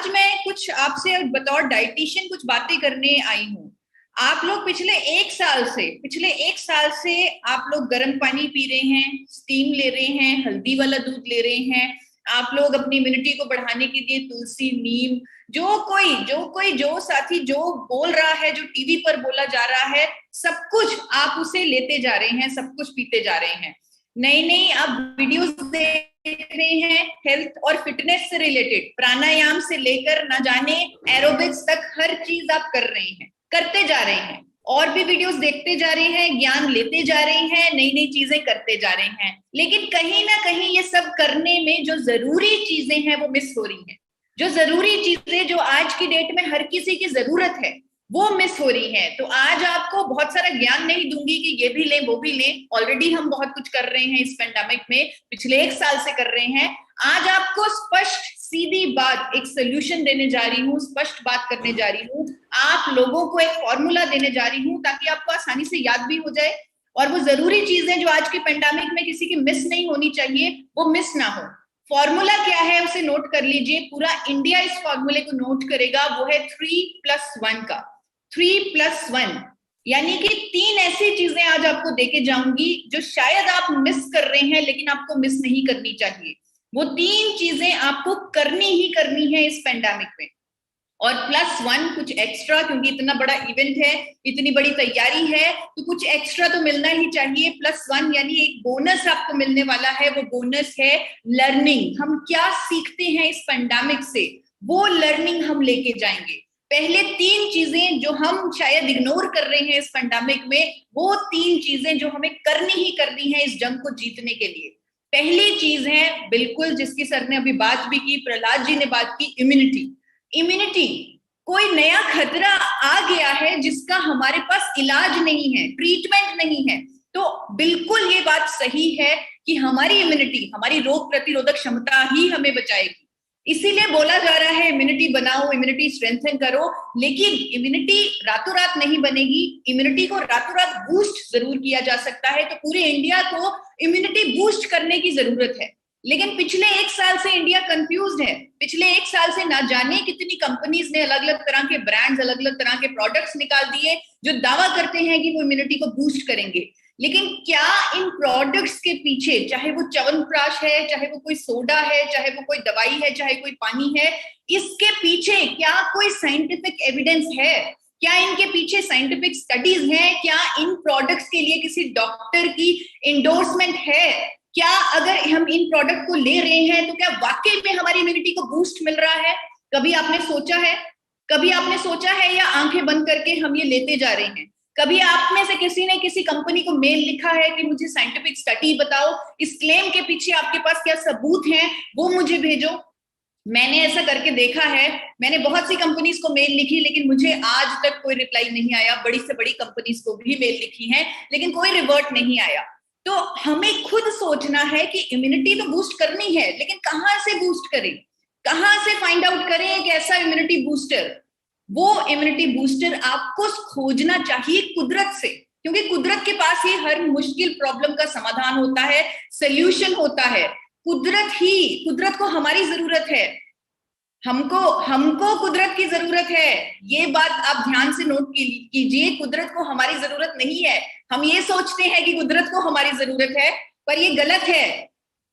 आज मैं कुछ आपसे बतौर डाइटिशियन कुछ बातें करने आई हूँ। आप लोग पिछले एक साल से आप लोग गर्म पानी पी रहे हैं, स्टीम ले रहे हैं, हल्दी वाला दूध ले रहे हैं। आप लोग अपनी इम्यूनिटी को बढ़ाने के लिए तुलसी, नीम, जो साथी जो बोल रहा है, जो टीवी पर बोला जा रहा है, सब कुछ आप उसे लेते जा रहे हैं, सब कुछ पीते जा रहे हैं। नई नई आप वीडियोस देख रहे हैं हेल्थ और फिटनेस से रिलेटेड, प्राणायाम से लेकर न जाने एरोबिक्स तक हर चीज आप कर रहे हैं, करते जा रहे हैं, और भी वीडियोस देखते जा रहे हैं, ज्ञान लेते जा रहे हैं, नई नई चीजें करते जा रहे हैं। लेकिन कहीं ना कहीं ये सब करने में जो जरूरी चीजें हैं वो मिस हो रही हैं। जो जरूरी चीजें जो आज की डेट में हर किसी की जरूरत है वो मिस हो रही है। तो आज आपको बहुत सारा ज्ञान नहीं दूंगी कि ये भी लें वो भी लें, ऑलरेडी हम बहुत कुछ कर रहे हैं इस पेंडेमिक में, पिछले एक साल से कर रहे हैं। आज आपको स्पष्ट सीधी बात, एक सोल्यूशन देने जा रही हूँ, स्पष्ट बात करने जा रही हूँ, आप लोगों को एक फॉर्मूला देने जा रही हूँ ताकि आपको आसानी से याद भी हो जाए और वो जरूरी चीजें जो आज के पेंडेमिक में किसी की मिस नहीं होनी चाहिए वो मिस ना हो। फॉर्मूला क्या है उसे नोट कर लीजिए, पूरा इंडिया इस फॉर्मूले को नोट करेगा। वो है 3+1 का, 3+1, यानी कि 3 ऐसी चीजें आज आपको देके जाऊंगी जो शायद आप मिस कर रहे हैं लेकिन आपको मिस नहीं करनी चाहिए। वो 3 चीजें आपको करनी ही करनी है इस पेंडेमिक में। और +1 कुछ एक्स्ट्रा, क्योंकि इतना बड़ा इवेंट है, इतनी बड़ी तैयारी है, तो कुछ एक्स्ट्रा तो मिलना ही चाहिए। +1 यानी एक बोनस आपको मिलने वाला है। वो बोनस है लर्निंग। हम क्या सीखते हैं इस पेंडेमिक से, वो लर्निंग हम लेके जाएंगे। पहले 3 चीजें जो हम शायद इग्नोर कर रहे हैं इस पेंडेमिक में, वो 3 चीजें जो हमें करनी ही करनी है इस जंग को जीतने के लिए। पहली चीज है, बिल्कुल जिसकी सर ने अभी बात भी की, प्रहलाद जी ने बात की, इम्यूनिटी। इम्यूनिटी, कोई नया खतरा आ गया है जिसका हमारे पास इलाज नहीं है, ट्रीटमेंट नहीं है, तो बिल्कुल ये बात सही है कि हमारी इम्यूनिटी, हमारी रोग प्रतिरोधक क्षमता ही हमें बचाएगी। इसीलिए बोला जा रहा है इम्यूनिटी बनाओ, इम्यूनिटी स्ट्रेंथन करो। लेकिन इम्यूनिटी रातों रात नहीं बनेगी, इम्यूनिटी को रातों रात बूस्ट जरूर किया जा सकता है। तो पूरे इंडिया को इम्यूनिटी बूस्ट करने की जरूरत है। लेकिन पिछले एक साल से इंडिया कंफ्यूज्ड है। पिछले एक साल से ना जाने कितनी कंपनीज ने अलग अलग तरह के ब्रांड्स, अलग अलग तरह के प्रोडक्ट्स निकाल दिए जो दावा करते हैं कि वो इम्यूनिटी को बूस्ट करेंगे। लेकिन क्या इन प्रोडक्ट्स के पीछे, चाहे वो च्यवनप्राश है, चाहे वो कोई सोडा है, चाहे वो कोई दवाई है, चाहे कोई पानी है, इसके पीछे क्या कोई साइंटिफिक एविडेंस है? क्या इनके पीछे साइंटिफिक स्टडीज हैं? क्या इन प्रोडक्ट्स के लिए किसी डॉक्टर की इंडोर्समेंट है? क्या अगर हम इन प्रोडक्ट को ले रहे हैं तो क्या वाकई में हमारी इम्यूनिटी को बूस्ट मिल रहा है? कभी आपने सोचा है? कभी आपने सोचा है, या आंखें बंद करके हम ये लेते जा रहे हैं? कभी आप में से किसी ने किसी कंपनी को मेल लिखा है कि मुझे साइंटिफिक स्टडी बताओ, इस क्लेम के पीछे आपके पास क्या सबूत हैं, वो मुझे भेजो? मैंने ऐसा करके देखा है। मैंने बहुत सी कंपनीज को मेल लिखी लेकिन मुझे आज तक कोई रिप्लाई नहीं आया। बड़ी से बड़ी कंपनीज को भी मेल लिखी है लेकिन कोई रिवर्ट नहीं आया। तो हमें खुद सोचना है कि इम्यूनिटी तो बूस्ट करनी है, लेकिन कहाँ से बूस्ट करें, कहाँ से फाइंड आउट करें एक ऐसा इम्यूनिटी बूस्टर? वो इम्यूनिटी बूस्टर आपको खोजना चाहिए कुदरत से, क्योंकि कुदरत के पास ही हर मुश्किल प्रॉब्लम का समाधान होता है, सोल्यूशन होता है। कुदरत को हमारी जरूरत है, हमको कुदरत की जरूरत है। ये बात आप ध्यान से नोट कीजिए, कुदरत को हमारी जरूरत नहीं है। हम ये सोचते हैं कि कुदरत को हमारी जरूरत है, पर ये गलत है।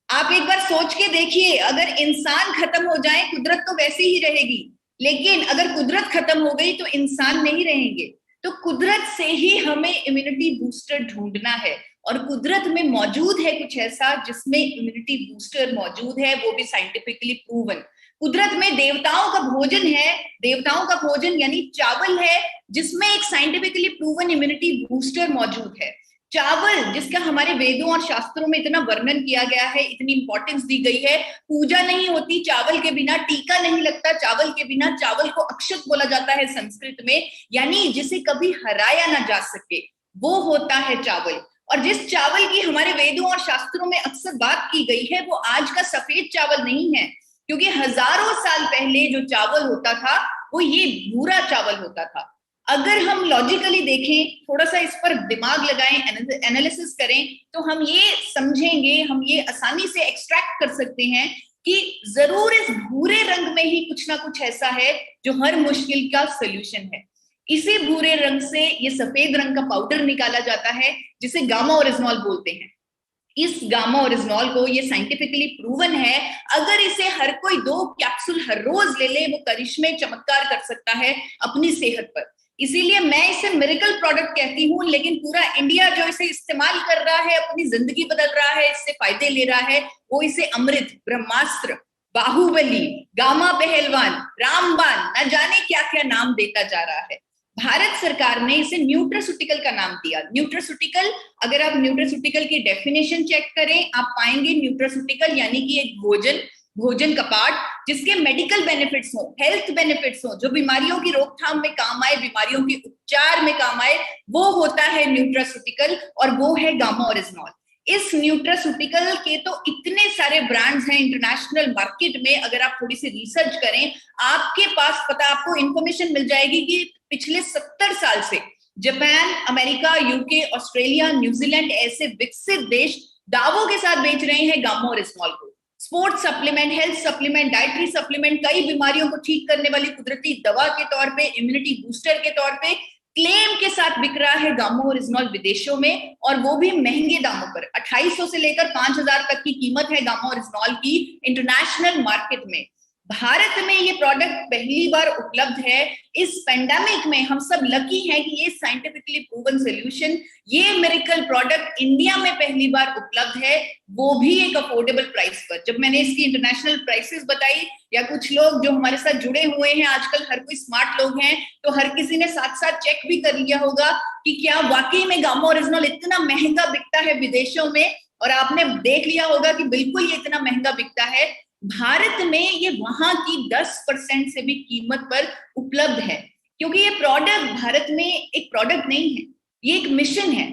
आप एक बार सोच के देखिए, अगर इंसान खत्म हो जाए कुदरत तो वैसे ही रहेगी, लेकिन अगर कुदरत खत्म हो गई तो इंसान नहीं रहेंगे। तो कुदरत से ही हमें इम्यूनिटी बूस्टर ढूंढना है, और कुदरत में मौजूद है कुछ ऐसा जिसमें इम्यूनिटी बूस्टर मौजूद है, वो भी साइंटिफिकली प्रूवन। कुदरत में देवताओं का भोजन है, देवताओं का भोजन यानी चावल है, जिसमें एक साइंटिफिकली प्रूवन इम्यूनिटी बूस्टर मौजूद है। चावल जिसका हमारे वेदों और शास्त्रों में इतना वर्णन किया गया है, इतनी इंपॉर्टेंस दी गई है। पूजा नहीं होती चावल के बिना, टीका नहीं लगता चावल के बिना, चावल को अक्षत बोला जाता है संस्कृत में, यानी जिसे कभी हराया ना जा सके, वो होता है चावल। और जिस चावल की हमारे वेदों और शास्त्रों में अक्सर बात की गई है, वो आज का सफेद चावल नहीं है, क्योंकि हजारों साल पहले जो चावल होता था वो ये भूरा चावल होता था। अगर हम लॉजिकली देखें, थोड़ा सा इस पर दिमाग लगाएं, एनालिसिस करें, तो हम ये समझेंगे, हम ये आसानी से एक्सट्रैक्ट कर सकते हैं कि जरूर इस भूरे रंग में ही कुछ ना कुछ ऐसा है जो हर मुश्किल का सोल्यूशन है। इसी भूरे रंग से ये सफेद रंग का पाउडर निकाला जाता है जिसे गामा ओरिजिनॉल बोलते हैं। इस गामा ओरिजिनॉल को ये साइंटिफिकली प्रूवन है, अगर इसे हर कोई 2 कैप्सूल हर रोज ले ले, वो करिश्मे चमत्कार कर सकता है अपनी सेहत पर। इसीलिए मैं इसे मिरेकल प्रोडक्ट कहती हूँ, लेकिन पूरा इंडिया जो इसे इस्तेमाल कर रहा है, अपनी जिंदगी बदल रहा है, इससे फायदे ले रहा है, वो इसे अमृत, ब्रह्मास्त्र, बाहुबली, गामा पहलवान, रामबाण, न जाने क्या क्या नाम देता जा रहा है। भारत सरकार ने इसे न्यूट्रास्यूटिकल का नाम दिया। न्यूट्रास्यूटिकल, अगर आप न्यूट्रास्यूटिकल की डेफिनेशन चेक करें, आप पाएंगे न्यूट्रास्यूटिकल यानी कि एक भोजन कपाट जिसके मेडिकल बेनिफिट्स हो, हेल्थ बेनिफिट्स हो, जो बीमारियों की रोकथाम में काम आए, बीमारियों के उपचार में काम आए, वो होता है न्यूट्रास्यूटिकल, और वो है गामा ओरिजिनॉल। इस न्यूट्रास्यूटिकल के तो इतने सारे ब्रांड्स हैं इंटरनेशनल मार्केट में, अगर आप थोड़ी सी रिसर्च करें, आपके पास आपको इंफॉर्मेशन मिल जाएगी कि पिछले 70 साल से Japan, America, UK, Australia, New Zealand ऐसे विकसित देश दावों के साथ बेच रहे हैं गामा ओरिजिनॉल को। Sports supplement, health supplement, dietary supplement, कई बीमारियों को ठीक करने वाली कुदरती दवा के तौर पे, इम्यूनिटी बूस्टर के तौर पे क्लेम के साथ बिक रहा है गामा ओरिजिनॉल विदेशों में, और वो भी महंगे दामों पर। 2800 से लेकर 5000 तक की कीमत है गामा ओरिजिनॉल की इंटरनेशनल मार्केट में। भारत में ये प्रोडक्ट पहली बार उपलब्ध है। इस पेंडेमिक में हम सब लकी हैं कि ये साइंटिफिकली प्रूवन सोल्यूशन, ये मिरेकल प्रोडक्ट इंडिया में पहली बार उपलब्ध है, वो भी एक अफोर्डेबल प्राइस पर। जब मैंने इसकी इंटरनेशनल प्राइसेस बताई, या कुछ लोग जो हमारे साथ जुड़े हुए हैं, आजकल हर कोई स्मार्ट लोग हैं, तो हर किसी ने साथ साथ चेक भी कर लिया होगा कि क्या वाकई में गामा ओरिजिनॉल इतना महंगा बिकता है विदेशों में, और आपने देख लिया होगा कि बिल्कुल ये इतना महंगा बिकता है। भारत में ये वहां की 10% से भी कीमत पर उपलब्ध है, क्योंकि ये प्रोडक्ट भारत में एक प्रोडक्ट नहीं है, ये एक मिशन है,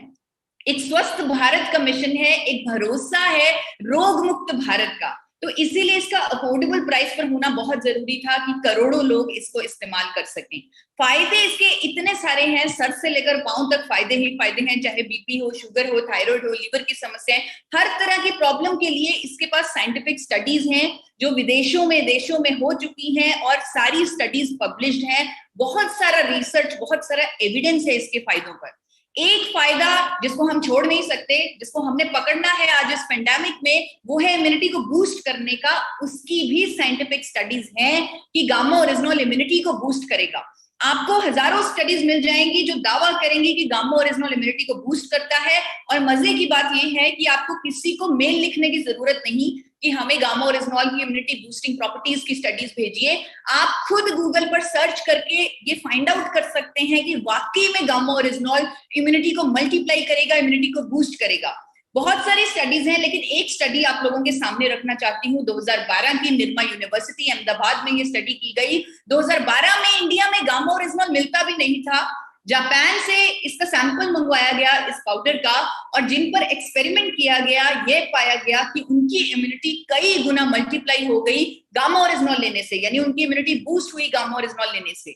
एक स्वस्थ भारत का मिशन है, एक भरोसा है रोग मुक्त भारत का। तो इसीलिए इसका अफोर्डेबल प्राइस पर होना बहुत जरूरी था कि करोड़ों लोग इसको इस्तेमाल कर सकें। फायदे इसके इतने सारे हैं, सर से लेकर पांव तक फायदे ही फायदे हैं, चाहे बीपी हो, शुगर हो, थायराइड हो, लीवर की समस्याएं, हर तरह की प्रॉब्लम के लिए इसके पास साइंटिफिक स्टडीज हैं जो विदेशों में, देशों में हो चुकी हैं, और सारी स्टडीज पब्लिश्ड हैं। बहुत सारा रिसर्च, बहुत सारा एविडेंस है इसके फायदों पर। एक फायदा जिसको हम छोड़ नहीं सकते, जिसको हमने पकड़ना है आज इस पेंडेमिक में, वो है इम्यूनिटी को बूस्ट करने का। उसकी भी साइंटिफिक स्टडीज हैं कि गामा ओरिजिनॉल इम्यूनिटी को बूस्ट करेगा। आपको हजारों स्टडीज मिल जाएंगी जो दावा करेंगी कि गामा ओरिजिनॉल इम्यूनिटी को बूस्ट करता है। और मजे की बात यह है कि आपको किसी को मेल लिखने की जरूरत नहीं कि हमें गामा ओरिजिनॉल की इम्यूनिटी बूस्टिंग प्रॉपर्टीज की स्टडीज भेजिए। आप खुद गूगल पर सर्च करके ये फाइंड आउट कर सकते हैं कि वाकई में गामा ओरिजिनॉल इम्यूनिटी को मल्टीप्लाई करेगा, इम्यूनिटी को बूस्ट करेगा। बहुत सारी स्टडीज हैं, लेकिन एक स्टडी आप लोगों के सामने रखना चाहती हूँ। 2012 की निर्मा यूनिवर्सिटी अहमदाबाद में ये स्टडी की गई। 2012 में इंडिया में गामा ओरिजिनॉल मिलता भी नहीं था। जापान से इसका सैंपल मंगवाया गया इस पाउडर का, और जिन पर एक्सपेरिमेंट किया गया, ये पाया गया कि उनकी इम्यूनिटी कई गुना मल्टीप्लाई हो गई गामा ओरिजिनॉल लेने से, यानी उनकी इम्यूनिटी बूस्ट हुई गामा ओरिजिनॉल लेने से।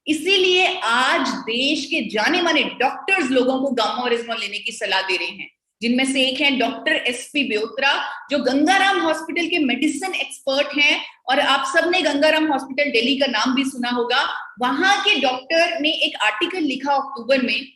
इसीलिए आज देश के जाने माने डॉक्टर्स लोगों को गामा ओरिजिनॉल लेने की सलाह दे रहे हैं, जिनमें से एक है डॉक्टर एसपी ब्योत्रा, जो गंगाराम हॉस्पिटल के मेडिसिन एक्सपर्ट हैं। और आप सबने गंगाराम हॉस्पिटल दिल्ली का नाम भी सुना होगा। वहां के डॉक्टर ने एक आर्टिकल लिखा अक्टूबर में,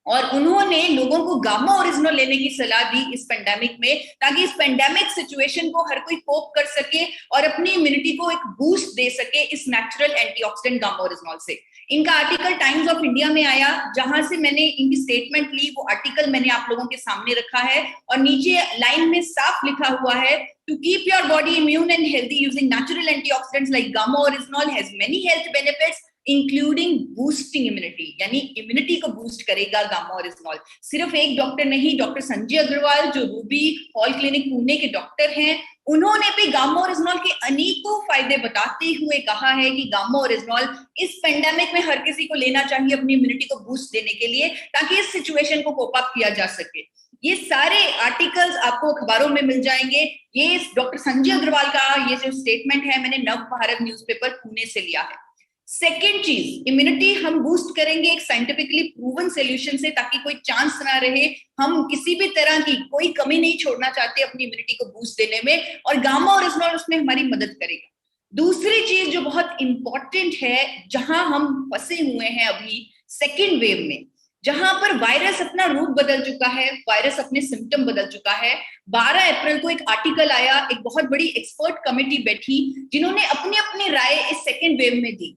और उन्होंने लोगों को गामा ओरिजिनॉल लेने की सलाह दी इस पेंडेमिक में, ताकि इस पेंडेमिक सिचुएशन को हर कोई कोप कर सके और अपनी इम्यूनिटी को एक बूस्ट दे सके इस नेचुरल एंटीऑक्सीडेंट गामा ओरिजिनॉल से। इनका आर्टिकल टाइम्स ऑफ इंडिया में आया, जहां से मैंने इनकी स्टेटमेंट ली। वो आर्टिकल मैंने आप लोगों के सामने रखा है, और नीचे लाइन में साफ लिखा हुआ है, to keep your body immune and healthy using natural antioxidants like gamma oryzanol has many health benefits including boosting immunity, यानी इम्यूनिटी को बूस्ट करेगा गामा ओरिजिनॉल। सिर्फ एक डॉक्टर नहीं, डॉक्टर संजय अग्रवाल जो रूबी हॉल क्लिनिक पुणे के डॉक्टर हैं, उन्होंने भी गामा ओरिजिनॉल के अनेकों फायदे बताते हुए कहा है कि गामा ओरिजिनॉल इस पेंडेमिक में हर किसी को लेना चाहिए अपनी इम्यूनिटी को बूस्ट देने के लिए, ताकि इस सिचुएशन को कोप अप किया जा सके। ये सारे आर्टिकल्स आपको अखबारों में मिल जाएंगे। ये डॉक्टर संजय अग्रवाल का ये जो स्टेटमेंट है, मैंने नव भारत न्यूज़पेपर पुणे से लिया है। सेकेंड चीज, इम्यूनिटी हम बूस्ट करेंगे एक साइंटिफिकली प्रूवन सोल्यूशन से, ताकि कोई चांस ना रहे, हम किसी भी तरह की कोई कमी नहीं छोड़ना चाहते अपनी इम्यूनिटी को बूस्ट देने में, और गामा ओरिजिनॉल उसमें हमारी मदद करेगा। दूसरी चीज जो बहुत इंपॉर्टेंट है, जहां हम फंसे हुए हैं अभी सेकेंड वेव में, जहां पर वायरस अपना रूप बदल चुका है, वायरस अपने सिम्टम बदल चुका है। 12 अप्रैल को एक आर्टिकल आया, एक बहुत बड़ी एक्सपर्ट कमेटी बैठी जिन्होंने अपनी अपनी राय इस सेकेंड वेव में दी।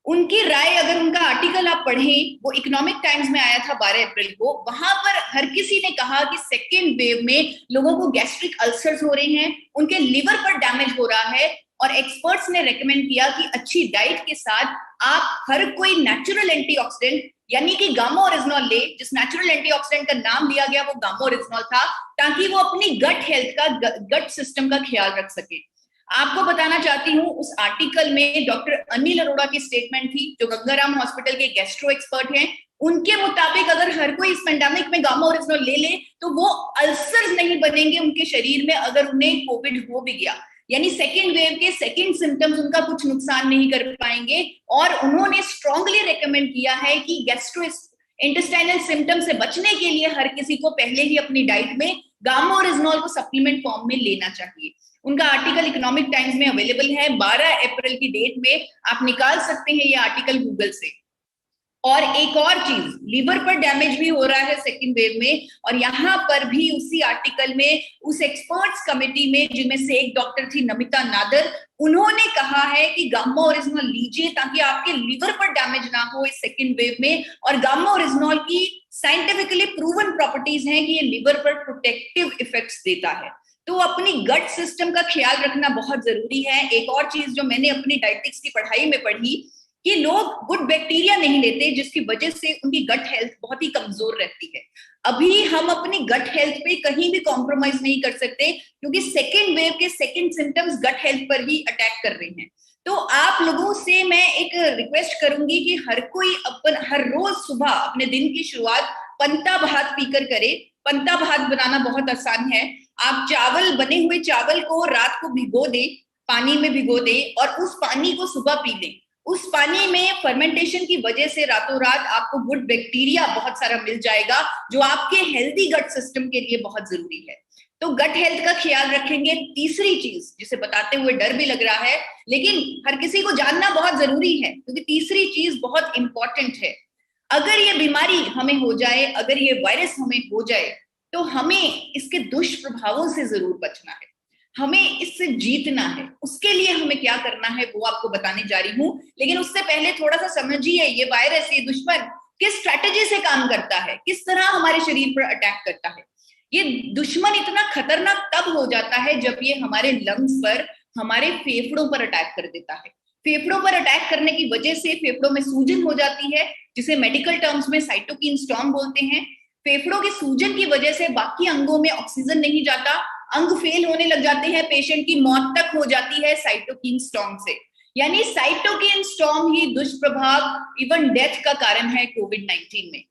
उनकी राय, अगर उनका आर्टिकल आप पढ़ें, वो इकोनॉमिक टाइम्स में आया था 12 अप्रैल को, वहां पर हर किसी ने कहा कि सेकेंड वेव में लोगों को गैस्ट्रिक अल्सर्स हो रहे हैं, उनके लिवर पर डैमेज हो रहा है, और एक्सपर्ट्स ने रेकमेंड किया कि अच्छी डाइट के साथ आप हर कोई नेचुरल एंटीऑक्सीडेंट यानी कि गामा ओरिजिनॉल ले। जिस नेचुरल एंटीऑक्सीडेंट का नाम लिया गया वो गामा ओरिजिनॉल था, ताकि वो अपनी गट हेल्थ का, गट सिस्टम का ख्याल रख सके। आपको बताना चाहती हूँ, उस आर्टिकल में डॉक्टर अनिल अरोड़ा की स्टेटमेंट थी, जो गंगाराम हॉस्पिटल के गैस्ट्रो एक्सपर्ट हैं। उनके मुताबिक अगर हर कोई इस पेंडेमिक में गामा ओरिजिनॉल ले ले तो वो अल्सर्स नहीं बनेंगे उनके शरीर में, अगर उन्हें कोविड हो भी गया। यानी सेकेंड वेव के सेकेंड सिम्टम्स उनका कुछ नुकसान नहीं कर पाएंगे। और उन्होंने स्ट्रांगली रेकमेंड किया है कि गैस्ट्रो इंटेस्टाइनल सिम्टम से बचने के लिए हर किसी को पहले ही अपनी डाइट में गामा ओरिजिनॉल को सप्लीमेंट फॉर्म में लेना चाहिए। उनका आर्टिकल इकोनॉमिक टाइम्स में अवेलेबल है, 12 अप्रैल की डेट में आप निकाल सकते हैं ये आर्टिकल गूगल से। और एक और चीज, लिवर पर डैमेज भी हो रहा है सेकेंड वेव में, और यहाँ पर भी उसी आर्टिकल में उस एक्सपर्ट्स कमेटी में, जिनमें से एक डॉक्टर थी नमिता नादर, उन्होंने कहा है कि गामा ओरिजिनॉल लीजिए ताकि आपके लिवर पर डैमेज ना हो इस सेकेंड वेव में। और गामा ओरिजिनॉल की साइंटिफिकली प्रूवन प्रॉपर्टीज हैं कि ये लिवर पर प्रोटेक्टिव इफेक्ट्स देता है। तो अपनी गट सिस्टम का ख्याल रखना बहुत जरूरी है। एक और चीज जो मैंने अपनी डायटिक्स की पढ़ाई में पढ़ी, कि लोग गुड बैक्टीरिया नहीं लेते, जिसकी वजह से उनकी गट हेल्थ बहुत ही कमजोर रहती है। अभी हम अपनी गट हेल्थ पे कहीं भी कॉम्प्रोमाइज नहीं कर सकते, क्योंकि सेकेंड वेव के सेकेंड सिम्टम्स गट हेल्थ पर ही अटैक कर रहे हैं। तो आप लोगों से मैं एक रिक्वेस्ट करूंगी कि हर कोई हर रोज सुबह अपने दिन की शुरुआत पंता भात पीकर करे। पंता भात बनाना बहुत आसान है। आप बने हुए चावल को रात को भिगो दे, पानी में भिगो दे, और उस पानी को सुबह पी लें। उस पानी में फर्मेंटेशन की वजह से रातों रात आपको गुड बैक्टीरिया बहुत सारा मिल जाएगा, जो आपके हेल्दी गट सिस्टम के लिए बहुत जरूरी है। तो गट हेल्थ का ख्याल रखेंगे। तीसरी चीज, जिसे बताते हुए डर भी लग रहा है, लेकिन हर किसी को जानना बहुत जरूरी है, क्योंकि तीसरी चीज बहुत इंपॉर्टेंट है। अगर ये बीमारी हमें हो जाए, अगर ये वायरस हमें हो जाए, तो हमें इसके दुष्प्रभावों से जरूर बचना है, हमें इससे जीतना है। उसके लिए हमें क्या करना है वो आपको बताने जा रही हूँ। लेकिन उससे पहले थोड़ा सा समझिए, ये वायरस, ये दुश्मन किस स्ट्रैटेजी से काम करता है, किस तरह हमारे शरीर पर अटैक करता है। ये दुश्मन इतना खतरनाक तब हो जाता है जब ये हमारे लंग्स पर, हमारे फेफड़ों पर अटैक कर देता है। फेफड़ों पर अटैक करने की वजह से फेफड़ों में सूजन हो जाती है, जिसे मेडिकल टर्म्स में साइटोकिन स्टॉर्म बोलते हैं। फेफड़ों की सूजन की वजह से बाकी अंगों में ऑक्सीजन नहीं जाता, अंग फेल होने लग जाते हैं, पेशेंट की मौत तक हो जाती है साइटोकिन स्टॉर्म से। यानी साइटोकिन स्टॉर्म ही दुष्प्रभाव, इवन डेथ का कारण है कोविड-19 में।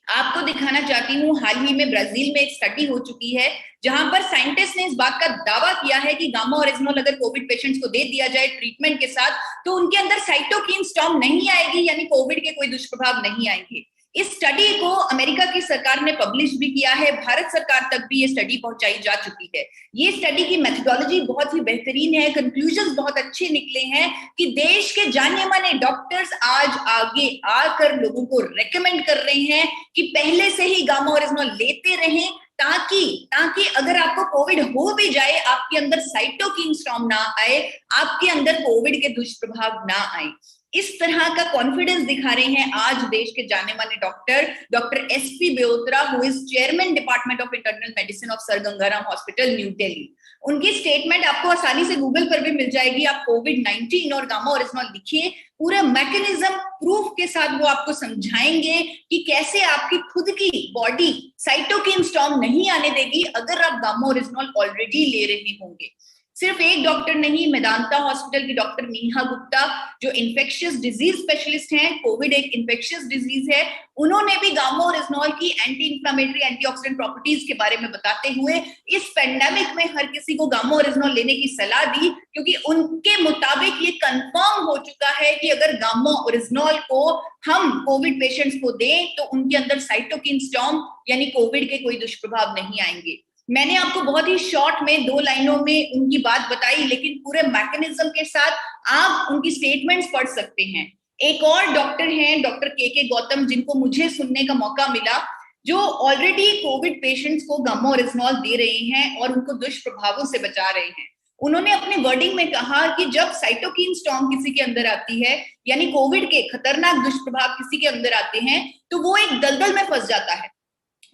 आपको दिखाना चाहती हूँ, हाल ही में ब्राजील में एक स्टडी हो चुकी है, जहां पर साइंटिस्ट ने इस बात का दावा किया है कि गामा ओरिजिनॉल अगर कोविड पेशेंट्स को दे दिया जाए ट्रीटमेंट के साथ, तो उनके अंदर साइटोकिन स्टॉर्म नहीं आएगी, यानी कोविड के कोई दुष्प्रभाव नहीं आएंगे। इस स्टडी को अमेरिका की सरकार ने पब्लिश भी किया है, भारत सरकार तक भी ये स्टडी पहुंचाई जा चुकी है। ये स्टडी की मेथोडोलॉजी बहुत ही बेहतरीन है, कंक्लूजन्स बहुत अच्छे निकले हैं कि देश के जाने माने डॉक्टर्स आज आगे आकर लोगों को रेकमेंड कर रहे हैं कि पहले से ही गामा ओरिजिनॉल लेते रहें, ताकि अगर आपको कोविड हो भी जाए, आपके अंदर साइटोकिन स्टॉर्म ना आए, आपके अंदर कोविड के दुष्प्रभाव ना आए। इस तरह का कॉन्फिडेंस दिखा रहे हैं आज देश के जाने माने doctor SP Beotra, who is chairman department of internal medicine of sir Gangaram hospital, new Delhi. उनकी स्टेटमेंट आपको आसानी से गूगल पर भी मिल जाएगी। आप कोविड-19 और गामा ओरिजिनॉल लिखिए, पूरा मैकेनिज्म प्रूफ के साथ वो आपको समझाएंगे कि कैसे आपकी खुद की बॉडी साइटोकिन स्टॉर्म नहीं आने देगी अगर आप गामा ओरिजिनॉल ऑलरेडी ले रहे होंगे। सिर्फ एक डॉक्टर नहीं, मेदांता हॉस्पिटल की डॉक्टर नेहा गुप्ता जो इन्फेक्शियस डिजीज स्पेशलिस्ट हैं, कोविड एक इन्फेक्शियस डिजीज है, उन्होंने भी गामा ओरिजिनॉल की एंटी इंफ्लेमेटरी एंटीऑक्सीडेंट प्रॉपर्टीज के बारे में बताते हुए इस पेंडेमिक में हर किसी को गामा ओरिजिनॉल लेने की सलाह दी, क्योंकि उनके मुताबिक ये कंफर्म हो चुका है कि अगर गामा ओरिजिनॉल को हम कोविड पेशेंट्स को दें तो उनके अंदर साइटोकिन स्टॉर्म यानी कोविड के कोई दुष्प्रभाव नहीं आएंगे। मैंने आपको बहुत ही शॉर्ट में 2 लाइनों में उनकी बात बताई, लेकिन पूरे मैकेनिज्म के साथ आप उनकी स्टेटमेंट्स पढ़ सकते हैं। एक और डॉक्टर हैं, डॉक्टर के गौतम, जिनको मुझे सुनने का मौका मिला, जो ऑलरेडी कोविड पेशेंट्स को गामा ओरिजिनॉल दे रहे हैं और उनको दुष्प्रभावों से बचा रहे हैं। उन्होंने अपने वर्डिंग में कहा कि जब साइटोकिन स्टॉर्म किसी के अंदर आती है, यानी कोविड के खतरनाक दुष्प्रभाव किसी के अंदर आते हैं, तो वो एक दलदल में फंस जाता है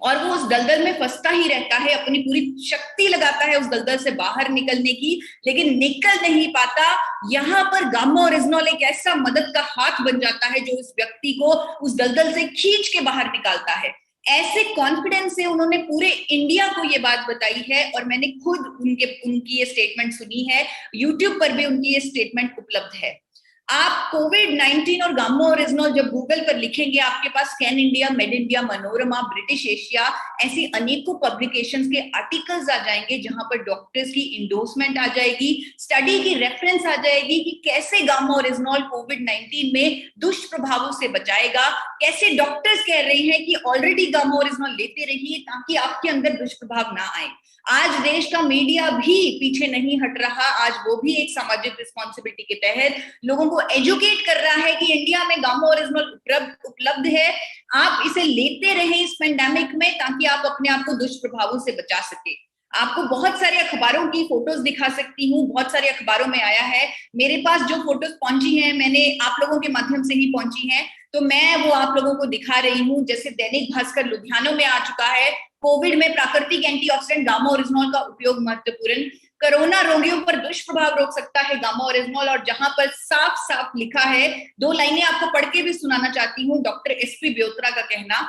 और वो उस दलदल में फंसता ही रहता है, अपनी पूरी शक्ति लगाता है उस दलदल से बाहर निकलने की, लेकिन निकल नहीं पाता। यहाँ पर गामा ओरिजिनॉल एक ऐसा मदद का हाथ बन जाता है जो उस व्यक्ति को उस दलदल से खींच के बाहर निकालता है। ऐसे कॉन्फिडेंस से उन्होंने पूरे इंडिया को ये बात बताई है और मैंने खुद उनकी ये स्टेटमेंट सुनी है, यूट्यूब पर भी उनकी ये स्टेटमेंट उपलब्ध है। आप कोविड-19 और गामा ओरिजिनॉल जब गूगल पर लिखेंगे, आपके पास scan India, made India, Manorama, British Asia ऐसी अनेकों पब्लिकेशंस के आर्टिकल्स आ जाएंगे, जहां पर डॉक्टर्स की इंडोर्समेंट आ जाएगी, स्टडी की रेफरेंस आ जाएगी कि कैसे गामा ओरिजिनॉल कोविड-19 में दुष्प्रभावों से बचाएगा, कैसे डॉक्टर्स कह रहे हैं कि ऑलरेडी गामा ओरिजिनॉल लेते रहिए ताकि आपके अंदर दुष्प्रभाव ना आए। आज देश का मीडिया भी पीछे नहीं हट रहा, आज वो भी एक सामाजिक रिस्पॉन्सिबिलिटी के तहत लोगों को एजुकेट कर रहा है कि इंडिया में गामा ओरिजिनॉल उपलब्ध है, आप इसे लेते रहें इस पेंडेमिक में ताकि आप अपने आप को दुष्प्रभावों से बचा सके। आपको बहुत सारे अखबारों की फोटोज दिखा सकती हूँ, बहुत सारे अखबारों में आया है, मेरे पास जो फोटोज पहुंची हैं मैंने आप लोगों के माध्यम से ही पहुंची हैं, तो मैं वो आप लोगों को दिखा रही हूँ। जैसे दैनिक भास्कर लुधियाना में आ चुका है, कोविड में प्राकृतिक एंटीऑक्सीडेंट गामा ओरिजिनॉल का उपयोग महत्वपूर्ण, कोरोना रोगियों पर दुष्प्रभाव रोक सकता है गामा ओरिजिनॉल, और जहां पर साफ साफ लिखा है, 2 लाइनें आपको पढ़ के भी सुनाना चाहती हूँ, डॉक्टर एसपी ब्योत्रा का कहना,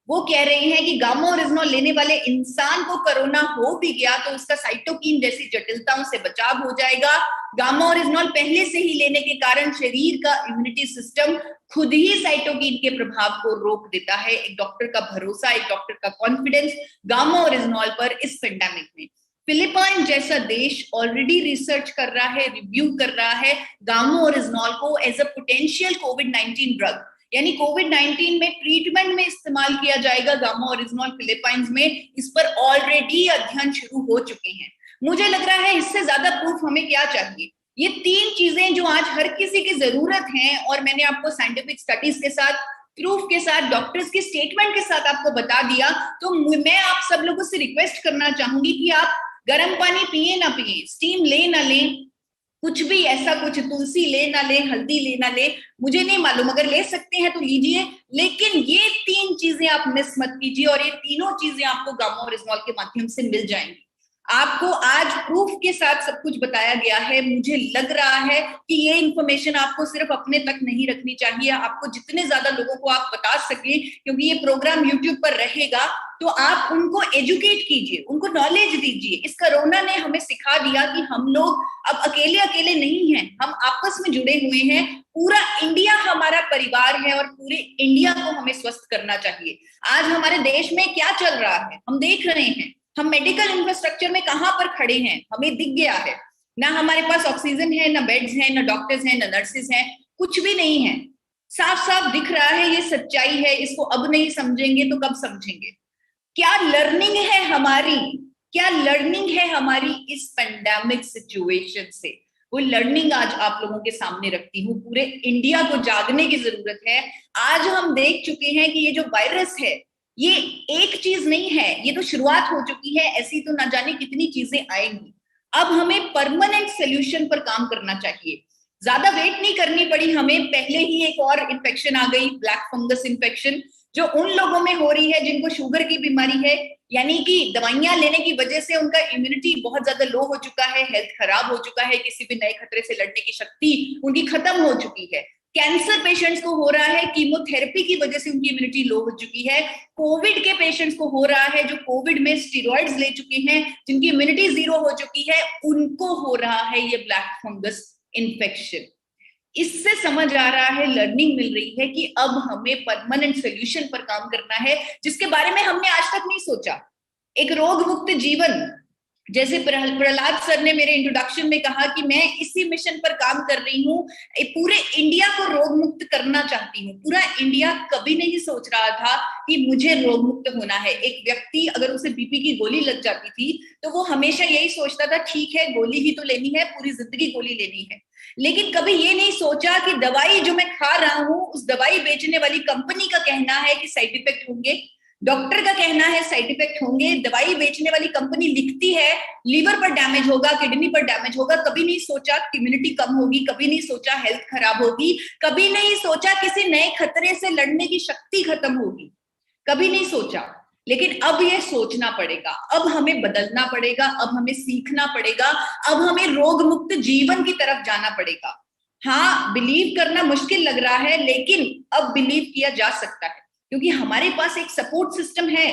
वो कह रहे हैं कि गामा ओरिजिनॉल लेने वाले इंसान को कोरोना हो भी गया तो उसका साइटोकिन जैसी जटिलताओं से बचाव हो जाएगा। गामा ओरिजिनॉल पहले से ही लेने के कारण शरीर का इम्यूनिटी सिस्टम खुद ही साइटोकिन के प्रभाव को रोक देता है। एक डॉक्टर का भरोसा, एक डॉक्टर का कॉन्फिडेंस गामा ओरिजिनॉल पर इस पेंडेमिक में। फिलीपाइन जैसा देश ऑलरेडी रिसर्च कर रहा है, रिव्यू कर रहा है गामा ओरिजिनॉल को एज अ पोटेंशियल कोविड-19 ड्रग, यानी कोविड-19 में ट्रीटमेंट में इस्तेमाल किया जाएगा गामा ओरिजिनॉल फिलीपाइंस में। इस पर ऑलरेडी अध्ययन शुरू हो चुके हैं। मुझे लग रहा है इससे ज्यादा प्रूफ हमें क्या चाहिए। ये 3 चीजें जो आज हर किसी की जरूरत है, और मैंने आपको साइंटिफिक स्टडीज के साथ, प्रूफ के साथ, डॉक्टर्स के स्टेटमेंट के साथ आपको बता दिया, तो मैं आप सब लोगों से रिक्वेस्ट करना चाहूंगी कि आप गर्म पानी पिए ना पिए, स्टीम ले ना लें, कुछ भी ऐसा कुछ, तुलसी ले ना ले, हल्दी ले ना ले, मुझे नहीं मालूम, अगर ले सकते हैं तो लीजिए, लेकिन ये 3 चीजें आप मिस मत कीजिए, और ये तीनों चीजें आपको गामा ओरिजिनॉल के माध्यम से मिल जाएंगी। आपको आज प्रूफ के साथ सब कुछ बताया गया है। मुझे लग रहा है कि ये इंफॉर्मेशन आपको सिर्फ अपने तक नहीं रखनी चाहिए, आपको जितने ज्यादा लोगों को आप बता सके, क्योंकि ये प्रोग्राम यूट्यूब पर रहेगा, तो आप उनको एजुकेट कीजिए, उनको नॉलेज दीजिए। इस कोरोना ने हमें सिखा दिया कि हम लोग अब अकेले अकेले नहीं हैं, हम आपस में जुड़े हुए हैं, पूरा इंडिया हमारा परिवार है और पूरे इंडिया को हमें स्वस्थ करना चाहिए। आज हमारे देश में क्या चल रहा है हम देख रहे हैं, हम मेडिकल इंफ्रास्ट्रक्चर में कहां पर खड़े हैं हमें दिख गया है, ना हमारे पास ऑक्सीजन है, ना बेड्स हैं, ना डॉक्टर्स हैं, ना नर्सेस हैं, कुछ भी नहीं है, साफ साफ दिख रहा है, ये सच्चाई है। इसको अब नहीं समझेंगे तो कब समझेंगे? क्या लर्निंग है हमारी, क्या लर्निंग है हमारी इस पेंडेमिक सिचुएशन से? वो लर्निंग आज आप लोगों के सामने रखती हूँ। पूरे इंडिया को जागने की जरूरत है। आज हम देख चुके हैं कि ये जो वायरस है ये एक चीज नहीं है, ये तो शुरुआत हो चुकी है, ऐसी तो ना जाने कितनी चीजें आएंगी। अब हमें परमानेंट सोल्यूशन पर काम करना चाहिए। ज्यादा वेट नहीं करनी पड़ी हमें, पहले ही एक और इन्फेक्शन आ गई, ब्लैक फंगस इन्फेक्शन, जो उन लोगों में हो रही है जिनको शुगर की बीमारी है, यानी कि दवाइयां लेने की वजह से उनका इम्यूनिटी बहुत ज्यादा लो हो चुका है, हेल्थ खराब हो चुका है, किसी भी नए खतरे से लड़ने की शक्ति उनकी खत्म हो चुकी है। कैंसर पेशेंट्स को हो रहा है, कीमोथेरेपी की वजह से उनकी इम्यूनिटी लो हो चुकी है। कोविड के पेशेंट्स को हो रहा है, जो कोविड में स्टेरॉइड्स ले चुके हैं, जिनकी इम्यूनिटी जीरो हो चुकी है, उनको हो रहा है ये ब्लैक फंगस इन्फेक्शन। इससे समझ आ रहा है, लर्निंग मिल रही है कि अब हमें परमानेंट सोल्यूशन पर काम करना है, जिसके बारे में हमने आज तक नहीं सोचा। एक रोग मुक्त जीवन, जैसे प्रहलाद सर ने मेरे इंट्रोडक्शन में कहा कि मैं इसी मिशन पर काम कर रही हूँ, पूरे इंडिया को रोग मुक्त करना चाहती हूँ। पूरा इंडिया कभी नहीं सोच रहा था कि मुझे रोग मुक्त होना है। एक व्यक्ति अगर उसे बीपी की गोली लग जाती थी तो वो हमेशा यही सोचता था, ठीक है गोली ही तो लेनी है, पूरी जिंदगी गोली लेनी है। लेकिन कभी ये नहीं सोचा कि दवाई जो मैं खा रहा हूँ, उस दवाई बेचने वाली कंपनी का कहना है कि साइड इफेक्ट होंगे, डॉक्टर का कहना है साइड इफेक्ट होंगे, दवाई बेचने वाली कंपनी लिखती है लीवर पर डैमेज होगा, किडनी पर डैमेज होगा। कभी नहीं सोचा इम्यूनिटी कम होगी, कभी नहीं सोचा हेल्थ खराब होगी, कभी नहीं सोचा किसी नए खतरे से लड़ने की शक्ति खत्म होगी, कभी नहीं सोचा। लेकिन अब ये सोचना पड़ेगा, अब हमें बदलना पड़ेगा, अब हमें सीखना पड़ेगा, अब हमें रोग मुक्त जीवन की तरफ जाना पड़ेगा। हाँ, बिलीव करना मुश्किल लग रहा है, लेकिन अब बिलीव किया जा सकता है, क्योंकि हमारे पास एक सपोर्ट सिस्टम है।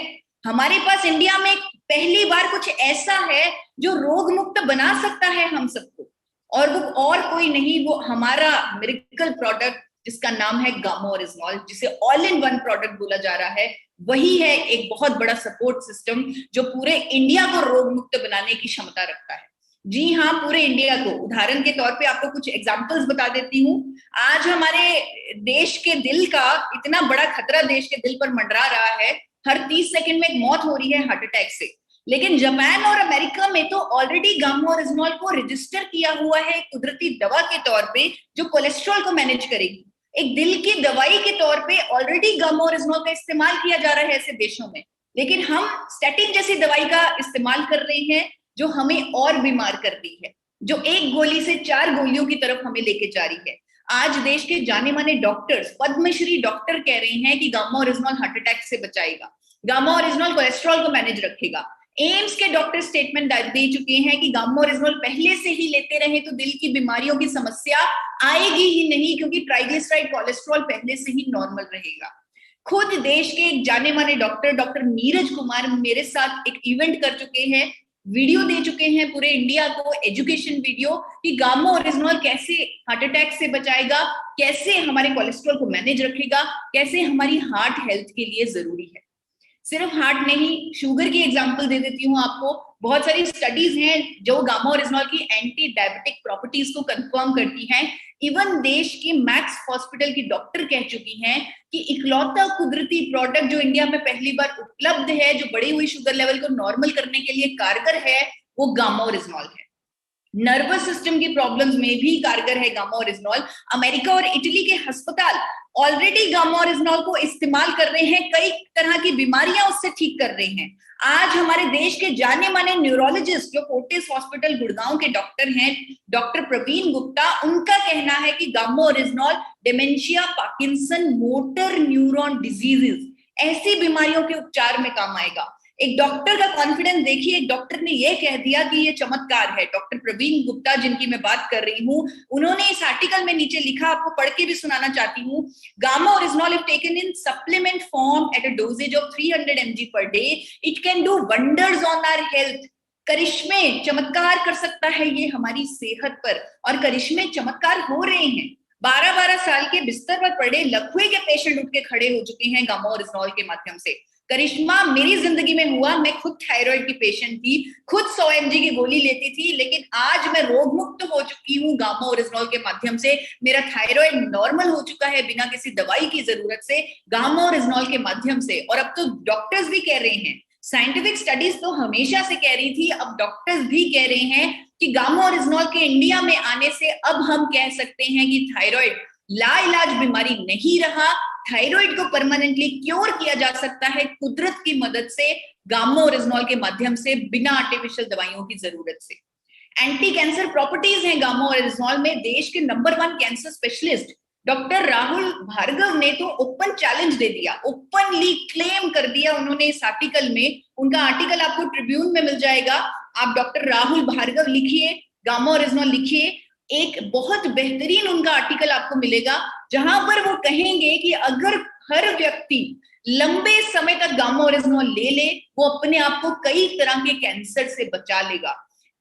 हमारे पास इंडिया में पहली बार कुछ ऐसा है जो रोग मुक्त बना सकता है हम सबको, और वो और कोई नहीं, वो हमारा मिरेकल प्रोडक्ट जिसका नाम है गामा ओरिजिनॉल, जिसे ऑल इन वन प्रोडक्ट बोला जा रहा है। वही है एक बहुत बड़ा सपोर्ट सिस्टम जो पूरे इंडिया को रोग मुक्त बनाने की क्षमता रखता है। जी हाँ, पूरे इंडिया को। उदाहरण के तौर पे आपको कुछ एग्जांपल्स बता देती हूँ। आज हमारे देश के दिल का इतना बड़ा खतरा देश के दिल पर मंडरा रहा है, हर 30 सेकंड में एक मौत हो रही है हार्ट अटैक से। लेकिन जापान और अमेरिका में तो ऑलरेडी गामा ओरिजिनॉल को रजिस्टर किया हुआ है कुदरती दवा के तौर पे, जो कोलेस्ट्रॉल को मैनेज करेगी। एक दिल की दवाई के तौर पे ऑलरेडी गामा ओरिजिनॉल का इस्तेमाल किया जा रहा है ऐसे देशों में। लेकिन हम स्टैटिन जैसी दवाई का इस्तेमाल कर रहे हैं जो हमें और बीमार करती है, जो एक गोली से 4 गोलियों की तरफ हमें लेके जा रही है। आज देश के जाने माने डॉक्टर्स, पद्मश्री डॉक्टर कह रहे हैं कि गामा ओरिजिनॉल हार्ट अटैक से बचाएगा, गामा ओरिजिनॉल कोलेस्ट्रॉल को मैनेज रखेगा। एम्स के डॉक्टर स्टेटमेंट दे चुके हैं कि गामा ओरिजिनॉल पहले से ही लेते रहे तो दिल की बीमारियों की समस्या आएगी ही नहीं, क्योंकि ट्राइग्लिसराइड कोलेस्ट्रॉल पहले से ही नॉर्मल रहेगा। खुद देश के एक जाने माने डॉक्टर नीरज कुमार मेरे साथ एक इवेंट कर चुके हैं, वीडियो दे चुके हैं पूरे इंडिया को, एजुकेशन वीडियो, कि गामा ओरिजिनॉल कैसे हार्ट अटैक से बचाएगा, कैसे हमारे कोलेस्ट्रॉल को मैनेज रखेगा, कैसे हमारी हार्ट हेल्थ के लिए जरूरी है। सिर्फ हार्ट नहीं, शुगर की एग्जांपल दे देती हूँ आपको। बहुत सारी स्टडीज हैं जो गामा ओरिजिनॉल की एंटी डायबिटिक प्रॉपर्टीज को कंफर्म करती हैं। इवन देश की मैक्स हॉस्पिटल की डॉक्टर कह चुकी हैं कि इकलौता कुदरती प्रोडक्ट जो इंडिया में पहली बार उपलब्ध है, जो बढ़ी हुई शुगर लेवल को नॉर्मल करने के लिए कारगर है, वो गामा ओरिजिनॉल है। नर्वस सिस्टम की प्रॉब्लम्स में भी कारगर है गामा ओरिजिनॉल। अमेरिका और इटली के अस्पताल ऑलरेडी गामा ओरिजिनॉल को इस्तेमाल कर रहे हैं, कई तरह की बीमारियां उससे ठीक कर रहे हैं। आज हमारे देश के जाने माने न्यूरोलॉजिस्ट जो फोर्टिस हॉस्पिटल गुड़गांव के डॉक्टर हैं, डॉक्टर प्रवीण गुप्ता, उनका कहना है कि gamma oryzanol dementia, Parkinson, motor neuron diseases, ऐसी बीमारियों के उपचार में काम आएगा। एक डॉक्टर का कॉन्फिडेंस देखिए, एक डॉक्टर ने यह कह दिया कि ये चमत्कार है। डॉक्टर प्रवीण गुप्ता जिनकी मैं बात कर रही हूँ, उन्होंने इस आर्टिकल में नीचे लिखा, आपको पढ़ के भी सुनाना चाहती हूँ। Gamma oryzanol if taken in supplement form at a dosage of 300 mg per day, it can do wonders on our health. करिश्मे, चमत्कार कर सकता है ये हमारी सेहत पर, और करिश्मे चमत्कार हो रहे हैं। 12-12 साल के बिस्तर पर पड़े लकवे के पेशेंट उठ के खड़े हो चुके हैं गामा ओरिजिनॉल के माध्यम से। करिश्मा मेरी जिंदगी में हुआ। मैं खुद थायराइड की पेशेंट थी, खुद 100 mg की गोली लेती थी, लेकिन आज मैं रोग मुक्त हो चुकी हूँ गामा ओरिजिनॉल के माध्यम से। मेरा थायराइड नॉर्मल हो चुका है बिना किसी दवाई की जरूरत से, गामा ओरिजिनॉल के माध्यम से। और अब तो डॉक्टर्स भी कह रहे हैं, साइंटिफिक स्टडीज तो हमेशा से कह रही थी, अब डॉक्टर्स भी कह रहे हैं कि गामा ओरिजिनॉल के इंडिया में आने से अब हम कह सकते हैं कि थायराइड लाइलाज बीमारी नहीं रहा। थायराइड को परमानेंटली क्योर किया जा सकता है कुदरत की मदद से, गामा ओरिजिनॉल के माध्यम से, बिना आर्टिफिशियल दवाइयों की जरूरत से। एंटी कैंसर प्रॉपर्टीज हैं गामा ओरिजिनॉल में। देश के number 1 cancer specialist doctor Rahul Bhargava ने तो ओपन चैलेंज दे दिया, ओपनली क्लेम कर दिया उन्होंने इस आर्टिकल में। उनका आर्टिकल आपको ट्रिब्यून में मिल जाएगा, आप डॉक्टर राहुल भार्गव लिखिए, गामा ओरिजिनॉल लिखिए, एक बहुत बेहतरीन उनका आर्टिकल आपको मिलेगा। जहां पर वो कहेंगे कि अगर हर व्यक्ति लंबे समय तक गामा ओरिजिनॉल ले ले, वो अपने आप को कई तरह के कैंसर से बचा लेगा।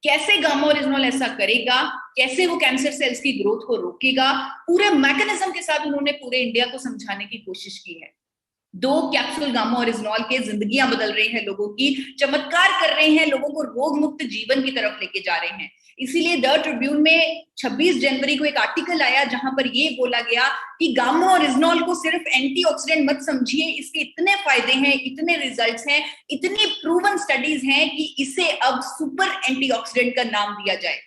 कैसे गामा ओरिजिनॉल ऐसा करेगा, कैसे वो कैंसर सेल्स की ग्रोथ को रोकेगा, पूरे मैकेनिज्म के साथ उन्होंने पूरे इंडिया को समझाने की कोशिश की है। 2 कैप्सूल गामा ओरिजिनॉल के जिंदगियां बदल रहे हैं लोगों की, चमत्कार कर रहे हैं, लोगों को रोग मुक्त जीवन की तरफ लेके जा रहे हैं। इसीलिए द ट्रिब्यून में 26 जनवरी को एक आर्टिकल आया जहां पर ये बोला गया कि गामा ओरिजिनॉल को सिर्फ एंटीऑक्सीडेंट मत समझिए, इसके इतने फायदे हैं, इतने रिजल्ट्स हैं, इतनी प्रूवन स्टडीज हैं कि इसे अब सुपर एंटीऑक्सीडेंट का नाम दिया जाए।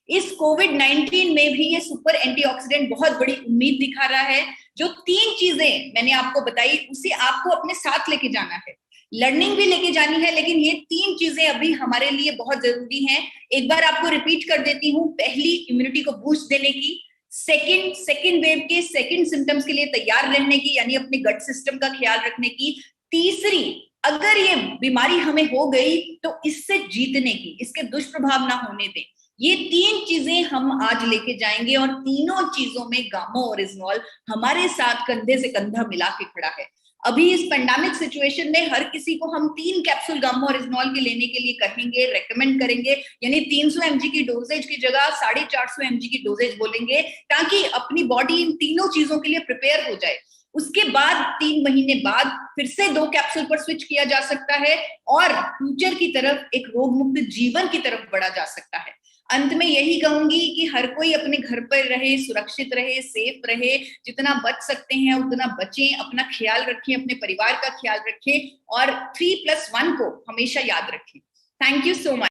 इस कोविड-19 में भी ये सुपर एंटीऑक्सीडेंट बहुत बड़ी उम्मीद दिखा रहा है। जो 3 चीजें मैंने आपको बताई उसे आपको अपने साथ लेके जाना है, लर्निंग भी लेके जानी है, लेकिन ये 3 चीजें अभी हमारे लिए बहुत जरूरी हैं। एक बार आपको रिपीट कर देती हूँ। पहली, इम्यूनिटी को बूस्ट देने की। सेकंड वेव के सेकंड सिम्टम्स के लिए तैयार रहने की, यानी अपने गट सिस्टम का ख्याल रखने की। तीसरी, अगर ये बीमारी हमें हो गई तो इससे जीतने की, इसके दुष्प्रभाव ना होने दें। ये 3 चीजें हम आज लेके जाएंगे और तीनों चीजों में गामा ओरिजिनॉल हमारे साथ कंधे से कंधा मिला के खड़ा है। अभी इस पेंडेमिक सिचुएशन में हर किसी को हम 3 कैप्सूल गामा ओरिजिनॉल के लेने के लिए कहेंगे, रेकमेंड करेंगे, यानी 300 mg की डोजेज की जगह 450 mg की डोजेज बोलेंगे, ताकि अपनी बॉडी इन तीनों चीजों के लिए प्रिपेयर हो जाए। उसके बाद 3 महीने बाद फिर से 2 कैप्सूल पर स्विच किया जा सकता है और फ्यूचर की तरफ, एक रोग मुक्त जीवन की तरफ बढ़ा जा सकता है। अंत में यही कहूंगी कि हर कोई अपने घर पर रहे, सुरक्षित रहे, सेफ रहे, जितना बच सकते हैं उतना बचें, अपना ख्याल रखें, अपने परिवार का ख्याल रखें और 3+1 को हमेशा याद रखें। Thank you so much.